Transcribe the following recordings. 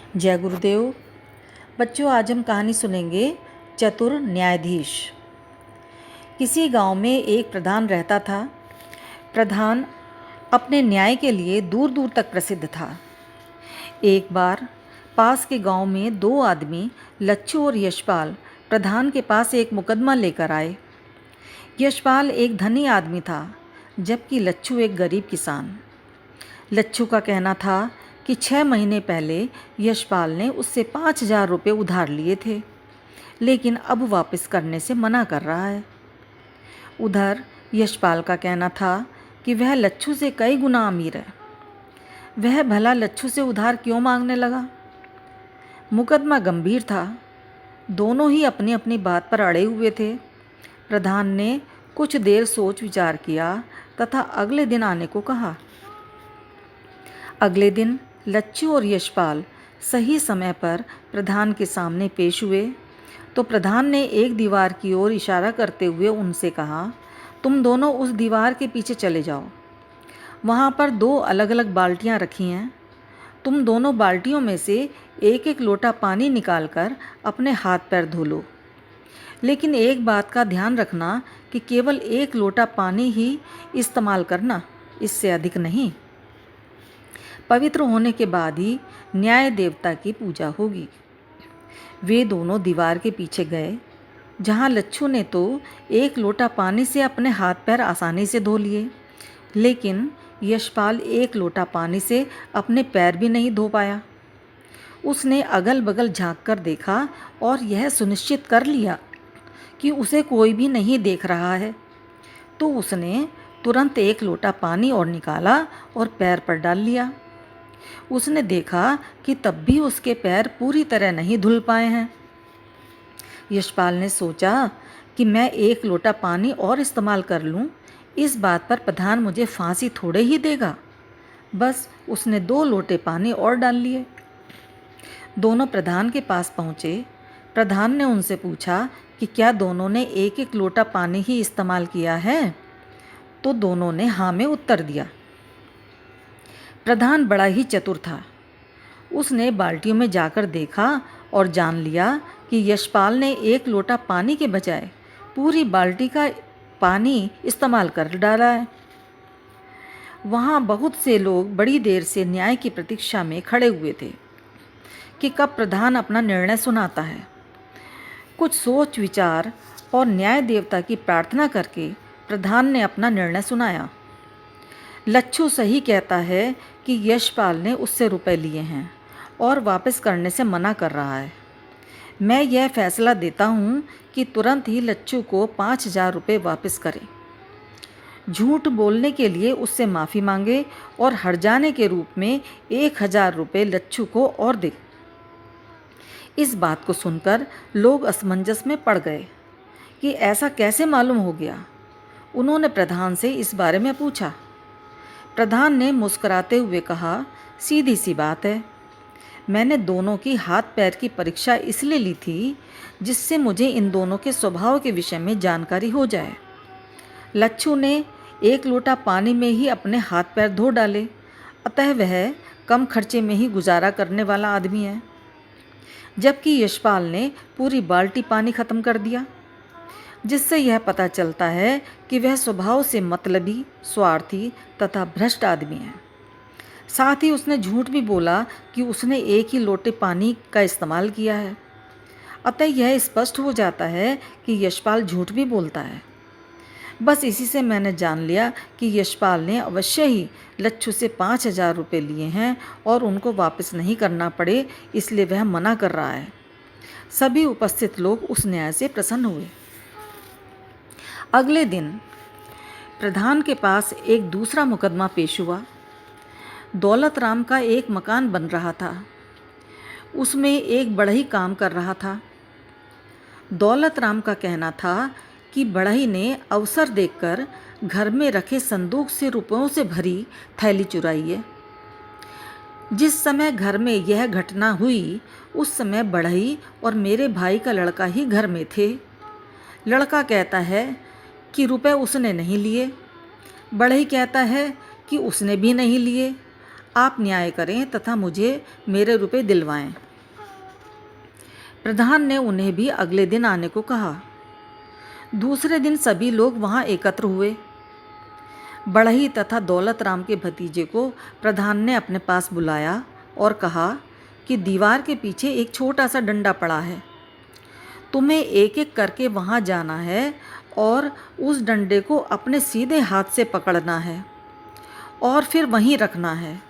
जय गुरुदेव। बच्चों, आज हम कहानी सुनेंगे चतुर न्यायाधीश। किसी गांव में एक प्रधान रहता था। प्रधान अपने न्याय के लिए दूर दूर तक प्रसिद्ध था। एक बार पास के गांव में दो आदमी लच्छू और यशपाल प्रधान के पास एक मुकदमा लेकर आए। यशपाल एक धनी आदमी था, जबकि लच्छू एक गरीब किसान। लच्छू का कहना था कि 6 महीने पहले यशपाल ने उससे 5,000 रुपये उधार लिए थे, लेकिन अब वापस करने से मना कर रहा है। उधर यशपाल का कहना था कि वह लच्छू से कई गुना अमीर है। वह भला लच्छू से उधार क्यों मांगने लगा? मुकदमा गंभीर था। दोनों ही अपनी अपनी बात पर अड़े हुए थे। प्रधान ने कुछ देर सोच विचार किया तथा अगले दिन आने को कहा। अगले दिन लच्छू और यशपाल सही समय पर प्रधान के सामने पेश हुए तो प्रधान ने एक दीवार की ओर इशारा करते हुए उनसे कहा, तुम दोनों उस दीवार के पीछे चले जाओ। वहाँ पर 2 अलग अलग बाल्टियाँ रखी हैं। तुम दोनों बाल्टियों में से एक एक लोटा पानी निकालकर अपने हाथ पैर धो लो, लेकिन एक बात का ध्यान रखना कि केवल 1 लोटा पानी ही इस्तेमाल करना, इससे अधिक नहीं। पवित्र होने के बाद ही न्याय देवता की पूजा होगी। वे दोनों दीवार के पीछे गए, जहाँ लच्छू ने तो 1 लोटा पानी से अपने हाथ पैर आसानी से धो लिए, लेकिन यशपाल 1 लोटा पानी से अपने पैर भी नहीं धो पाया। उसने अगल बगल झांक कर देखा और यह सुनिश्चित कर लिया कि उसे कोई भी नहीं देख रहा है, तो उसने तुरंत 1 लोटा पानी और निकाला और पैर पर डाल लिया। उसने देखा कि तब भी उसके पैर पूरी तरह नहीं धुल पाए हैं। यशपाल ने सोचा कि मैं 1 लोटा पानी और इस्तेमाल कर लूं, इस बात पर प्रधान मुझे फांसी थोड़े ही देगा। बस उसने 2 लोटे पानी और डाल लिए। दोनों प्रधान के पास पहुँचे। प्रधान ने उनसे पूछा कि क्या दोनों ने 1-1 लोटा पानी ही इस्तेमाल किया है? तो दोनों ने हाँ में उत्तर दिया। प्रधान बड़ा ही चतुर था। उसने बाल्टियों में जाकर देखा और जान लिया कि यशपाल ने 1 लोटा पानी के बजाय पूरी बाल्टी का पानी इस्तेमाल कर डाला है। वहाँ बहुत से लोग बड़ी देर से न्याय की प्रतीक्षा में खड़े हुए थे कि कब प्रधान अपना निर्णय सुनाता है। कुछ सोच विचार और न्याय देवता की प्रार्थना करके प्रधान ने अपना निर्णय सुनाया। लच्छू सही कहता है कि यशपाल ने उससे रुपए लिए हैं और वापस करने से मना कर रहा है। मैं यह फैसला देता हूँ कि तुरंत ही लच्छू को 5,000 रुपये वापस करें। झूठ बोलने के लिए उससे माफ़ी मांगे और हर्जाने के रूप में 1,000 रुपये लच्छू को और दे। इस बात को सुनकर लोग असमंजस में पड़ गए कि ऐसा कैसे मालूम हो गया। उन्होंने प्रधान से इस बारे में पूछा। प्रधान ने मुस्कुराते हुए कहा, सीधी सी बात है। मैंने दोनों की हाथ पैर की परीक्षा इसलिए ली थी जिससे मुझे इन दोनों के स्वभाव के विषय में जानकारी हो जाए। लच्छू ने 1 लोटा पानी में ही अपने हाथ पैर धो डाले, अतः वह कम खर्चे में ही गुजारा करने वाला आदमी है, जबकि यशपाल ने पूरी बाल्टी पानी खत्म कर दिया, जिससे यह पता चलता है कि वह स्वभाव से मतलबी, स्वार्थी तथा भ्रष्ट आदमी है। साथ ही उसने झूठ भी बोला कि उसने 1 ही लोटे पानी का इस्तेमाल किया है। अतः यह स्पष्ट हो जाता है कि यशपाल झूठ भी बोलता है। बस इसी से मैंने जान लिया कि यशपाल ने अवश्य ही लच्छू से 5,000 रुपये लिए हैं और उनको वापस नहीं करना पड़े, इसलिए वह मना कर रहा है। सभी उपस्थित लोग उस न्याय से प्रसन्न हुए। अगले दिन प्रधान के पास एक दूसरा मुकदमा पेश हुआ। दौलत राम का एक मकान बन रहा था। उसमें एक बढ़ई काम कर रहा था। दौलत राम का कहना था कि बढ़ई ने अवसर देखकर घर में रखे संदूक से रुपयों से भरी थैली चुराई है। जिस समय घर में यह घटना हुई उस समय बढ़ई और मेरे भाई का लड़का ही घर में थे। लड़का कहता है कि रुपए उसने नहीं लिए। बढ़ई कहता है कि उसने भी नहीं लिए। आप न्याय करें तथा मुझे मेरे रुपए दिलवाएं। प्रधान ने उन्हें भी अगले दिन आने को कहा। दूसरे दिन सभी लोग वहां एकत्र हुए। बढ़ई तथा दौलत राम के भतीजे को प्रधान ने अपने पास बुलाया और कहा कि दीवार के पीछे एक छोटा सा डंडा पड़ा है। तुम्हें एक एक करके वहां जाना है और उस डंडे को अपने सीधे हाथ से पकड़ना है और फिर वहीं रखना है।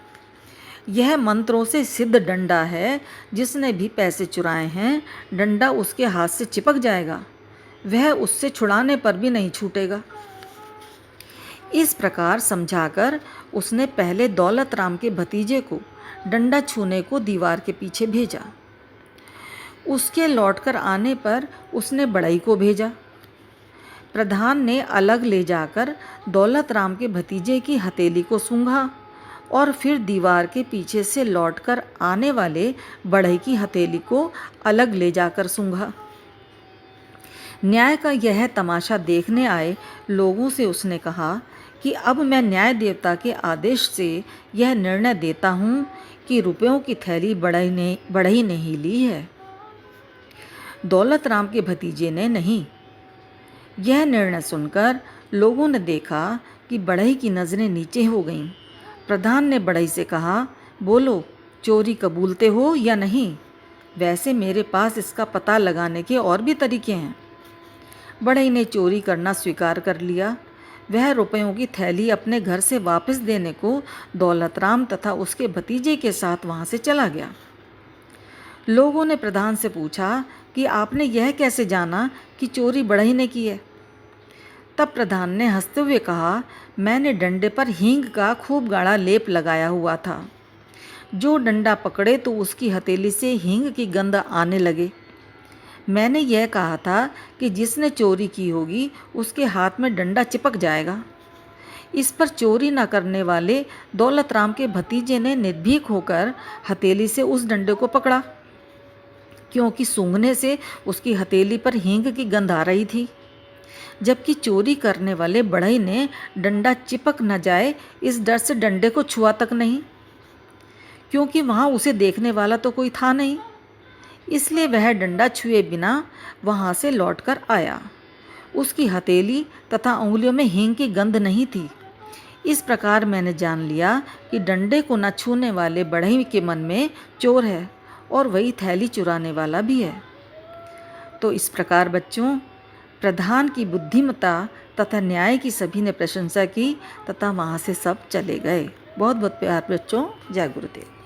यह मंत्रों से सिद्ध डंडा है। जिसने भी पैसे चुराए हैं, डंडा उसके हाथ से चिपक जाएगा, वह उससे छुड़ाने पर भी नहीं छूटेगा। इस प्रकार समझाकर उसने पहले दौलत राम के भतीजे को डंडा छूने को दीवार के पीछे भेजा। उसके लौटकर आने पर उसने बढ़ई को भेजा। प्रधान ने अलग ले जाकर दौलत राम के भतीजे की हथेली को सूंघा और फिर दीवार के पीछे से लौटकर आने वाले बढ़ई की हथेली को अलग ले जाकर सूंघा। न्याय का यह तमाशा देखने आए लोगों से उसने कहा कि अब मैं न्याय देवता के आदेश से यह निर्णय देता हूँ कि रुपयों की थैली बढ़ई ने ही ली है, दौलत राम के भतीजे ने नहीं। यह निर्णय सुनकर लोगों ने देखा कि बढ़ई की नज़रें नीचे हो गईं। प्रधान ने बढ़ई से कहा, बोलो, चोरी कबूलते हो या नहीं? वैसे मेरे पास इसका पता लगाने के और भी तरीके हैं। बढ़ई ने चोरी करना स्वीकार कर लिया। वह रुपयों की थैली अपने घर से वापस देने को दौलत राम तथा उसके भतीजे के साथ वहाँ से चला गया। लोगों ने प्रधान से पूछा कि आपने यह कैसे जाना कि चोरी बढ़ई ने की है? तब प्रधान ने हंसते हुए कहा, मैंने डंडे पर हींग का खूब गाढ़ा लेप लगाया हुआ था। जो डंडा पकड़े तो उसकी हथेली से हींग की गंध आने लगे। मैंने यह कहा था कि जिसने चोरी की होगी उसके हाथ में डंडा चिपक जाएगा। इस पर चोरी न करने वाले दौलत राम के भतीजे ने निर्भीक होकर हथेली से उस डंडे को पकड़ा, क्योंकि सूंघने से उसकी हथेली पर हींग की गंध आ रही थी, जबकि चोरी करने वाले बढ़ई ने डंडा चिपक न जाए इस डर से डंडे को छुआ तक नहीं, क्योंकि वहाँ उसे देखने वाला तो कोई था नहीं। इसलिए वह डंडा छुए बिना वहाँ से लौटकर आया। उसकी हथेली तथा उंगलियों में हींग की गंध नहीं थी। इस प्रकार मैंने जान लिया कि डंडे को न छूने वाले बढ़ई के मन में चोर है और वही थैली चुराने वाला भी है। तो इस प्रकार बच्चों, प्रधान की बुद्धिमत्ता तथा न्याय की सभी ने प्रशंसा की तथा वहाँ से सब चले गए। बहुत बहुत प्यार बच्चों। जय गुरुदेव।